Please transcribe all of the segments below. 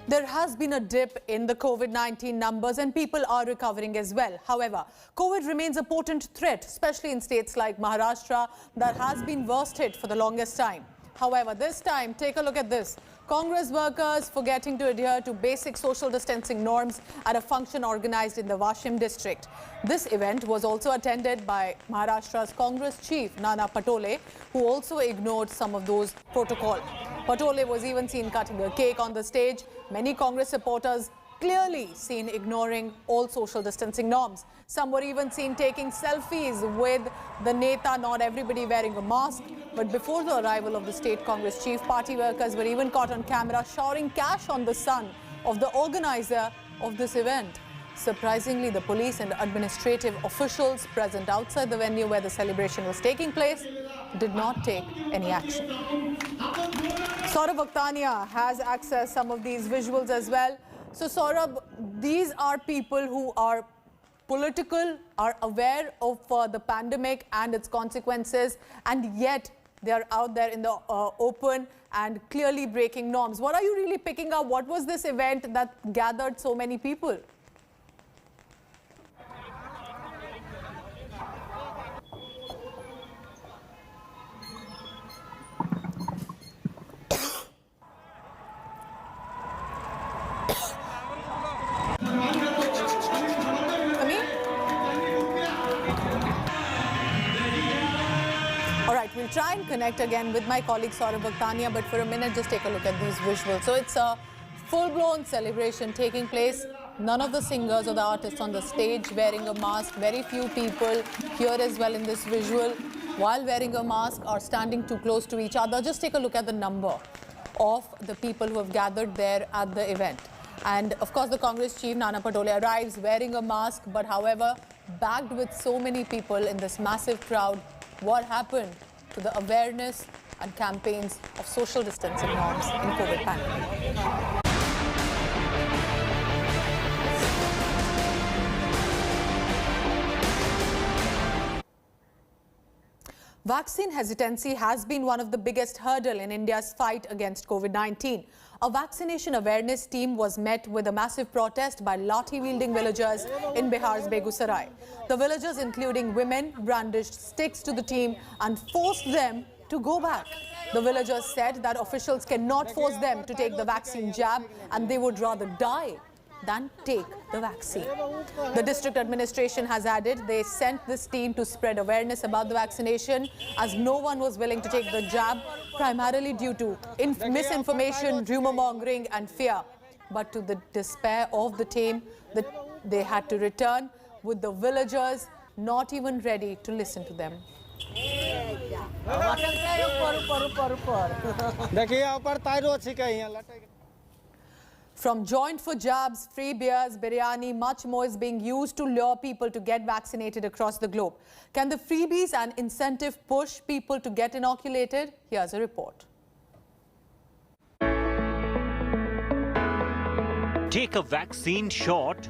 There has been a dip in the COVID-19 numbers and people are recovering as well. However, COVID remains a potent threat, especially in states like Maharashtra that has been worst hit for the longest time. However, this time, take a look at this. Congress workers forgetting to adhere to basic social distancing norms at a function organized in the Washim district. This event was also attended by Maharashtra's Congress chief, Nana Patole, who also ignored some of those protocols. Patole was even seen cutting a cake on the stage. Many Congress supporters clearly seen ignoring all social distancing norms. Some were even seen taking selfies with the Neta, not everybody wearing a mask. But before the arrival of the state Congress chief, party workers were even caught on camera showering cash on the son of the organizer of this event. Surprisingly, the police and administrative officials present outside the venue where the celebration was taking place did not take any action. Saurabh Akhtania has accessed some of these visuals as well. So Saurabh, these are people who are political, are aware of the pandemic and its consequences, and yet they are out there in the open and clearly breaking norms. What are you really picking up? What was this event that gathered so many people? We'll try and connect again with my colleague Saurabh Akhtania, but for a minute, just take a look at these visuals. So it's a full-blown celebration taking place. None of the singers or the artists on the stage wearing a mask. Very few people here as well in this visual, while wearing a mask, are standing too close to each other. Just take a look at the number of the people who have gathered there at the event. And of course, the Congress chief, Nana Patole, arrives wearing a mask, but however, backed with so many people in this massive crowd. What happened to the awareness and campaigns of social distancing norms in COVID pandemic? Vaccine hesitancy has been one of the biggest hurdles in India's fight against COVID-19. A vaccination awareness team was met with a massive protest by lathi-wielding villagers in Bihar's Begusarai. The villagers, including women, brandished sticks to the team and forced them to go back. The villagers said that officials cannot force them to take the vaccine jab and they would rather die than take the vaccine. The district administration has added they sent this team to spread awareness about the vaccination, as no one was willing to take the jab, primarily due to misinformation, rumor mongering and fear. But to the despair of the team, they had to return, with the villagers not even ready to listen to them. From joint for jabs, free beers, biryani, much more is being used to lure people to get vaccinated across the globe. Can the freebies and incentive push people to get inoculated? Here's a report. Take a vaccine shot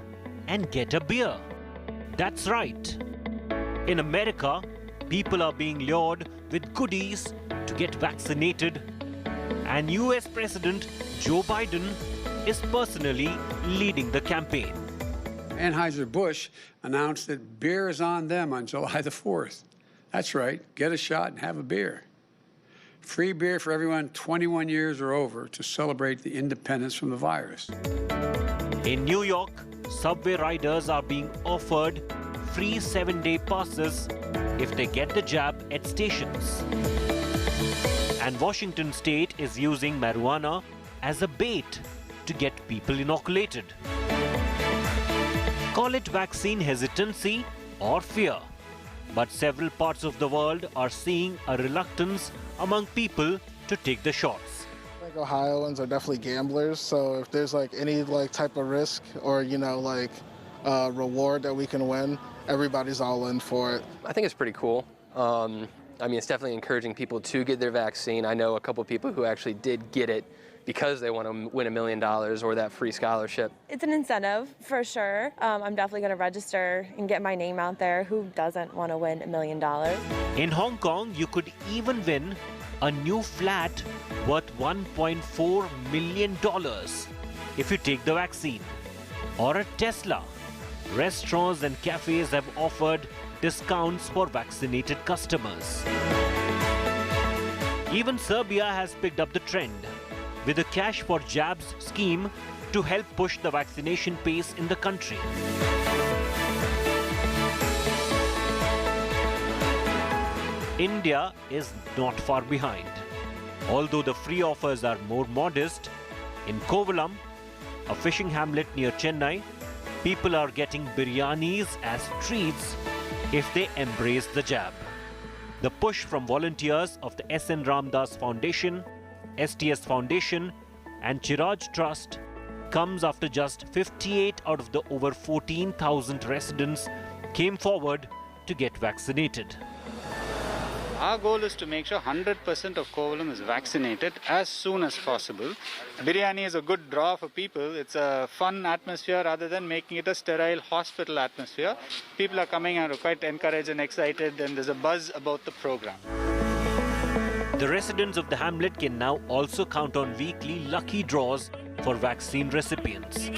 and get a beer. That's right. In America, people are being lured with goodies to get vaccinated. And US President Joe Biden is personally leading the campaign. Anheuser-Busch announced that beer is on them on July the 4th. That's right, get a shot and have a beer. Free beer for everyone 21 years or over to celebrate the independence from the virus. In New York, subway riders are being offered free 7-day passes if they get the jab at stations. And Washington State is using marijuana as a bait to get people inoculated. Call it vaccine hesitancy or fear, but several parts of the world are seeing a reluctance among people to take the shots. Like Ohioans are definitely gamblers, so if there's any type of risk or reward that we can win, everybody's all in for it. I think it's pretty cool. I mean, it's definitely encouraging people to get their vaccine. I know a couple of people who actually did get it because they want to win $1 million or that free scholarship. It's an incentive for sure. I'm definitely going to register and get my name out there. Who doesn't want to win $1 million? In Hong Kong, you could even win a new flat worth $1.4 million. if you take the vaccine. Or at Tesla, restaurants and cafes have offered discounts for vaccinated customers. Even Serbia has picked up the trend with a Cash for Jabs scheme to help push the vaccination pace in the country. India is not far behind. Although the free offers are more modest, in Kovalam, a fishing hamlet near Chennai, people are getting biryanis as treats if they embrace the jab. The push from volunteers of the S.N. Ramdas Foundation, STS Foundation and Chiraj Trust comes after just 58 out of the over 14,000 residents came forward to get vaccinated. Our goal is to make sure 100% of Kovalam is vaccinated as soon as possible. Biryani is a good draw for people. It's a fun atmosphere rather than making it a sterile hospital atmosphere. People are coming and are quite encouraged and excited, and there's a buzz about the program. The residents of the hamlet can now also count on weekly lucky draws for vaccine recipients.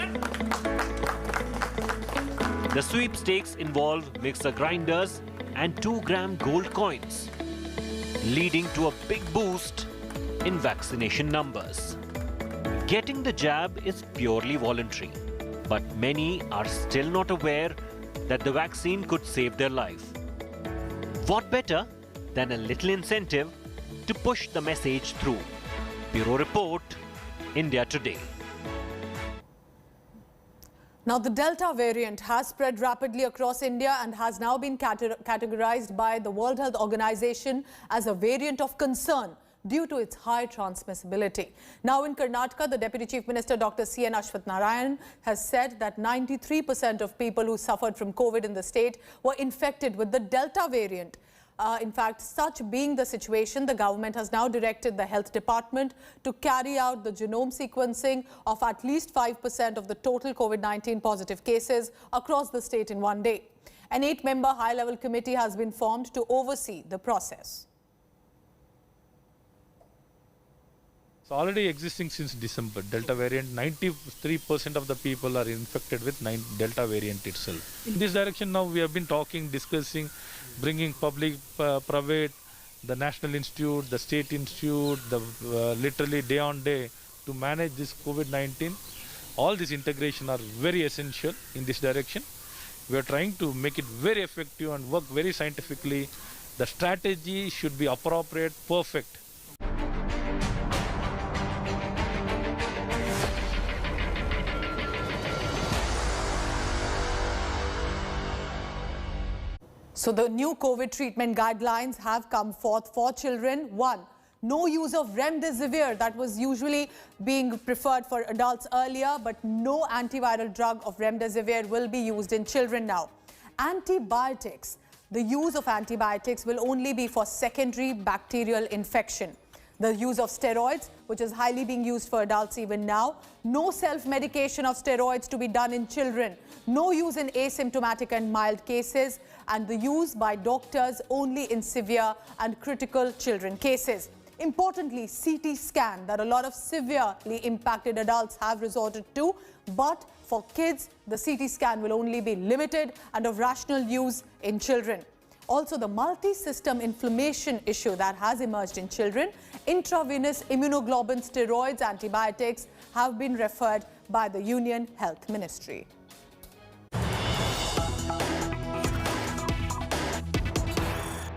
The sweepstakes involve mixer grinders and 2-gram gold coins, leading to a big boost in vaccination numbers. Getting the jab is purely voluntary, but many are still not aware that the vaccine could save their life. What better than a little incentive to push the message through? Bureau Report, India Today. Now, the Delta variant has spread rapidly across India and has now been categorized by the World Health Organization as a variant of concern due to its high transmissibility. Now, in Karnataka, the Deputy Chief Minister Dr. C.N. Ashwath Narayan has said that 93% of people who suffered from COVID in the state were infected with the Delta variant. In fact, such being the situation, the government has now directed the health department to carry out the genome sequencing of at least 5% of the total COVID-19 positive cases across the state in one day. An 8-member high-level committee has been formed to oversee the process. It's already existing since December. Delta variant, 93% of the people are infected with Delta variant itself. In this direction now we have been talking, discussing, bringing public, private, the National Institute, the State Institute, literally day on day to manage this COVID-19. All this integration are very essential in this direction. We are trying to make it very effective and work very scientifically. The strategy should be appropriate, perfect. So the new COVID treatment guidelines have come forth for children. 1. No use of remdesivir, that was usually being preferred for adults earlier, but no antiviral drug of remdesivir will be used in children now. Antibiotics. The use of antibiotics will only be for secondary bacterial infection. The use of steroids, which is highly being used for adults even now. No self-medication of steroids to be done in children. No use in asymptomatic and mild cases. And the use by doctors only in severe and critical children cases. Importantly, CT scan that a lot of severely impacted adults have resorted to. But for kids, the CT scan will only be limited and of rational use in children. Also, the multi-system inflammation issue that has emerged in children, intravenous immunoglobulin steroids, antibiotics have been referred by the Union Health Ministry.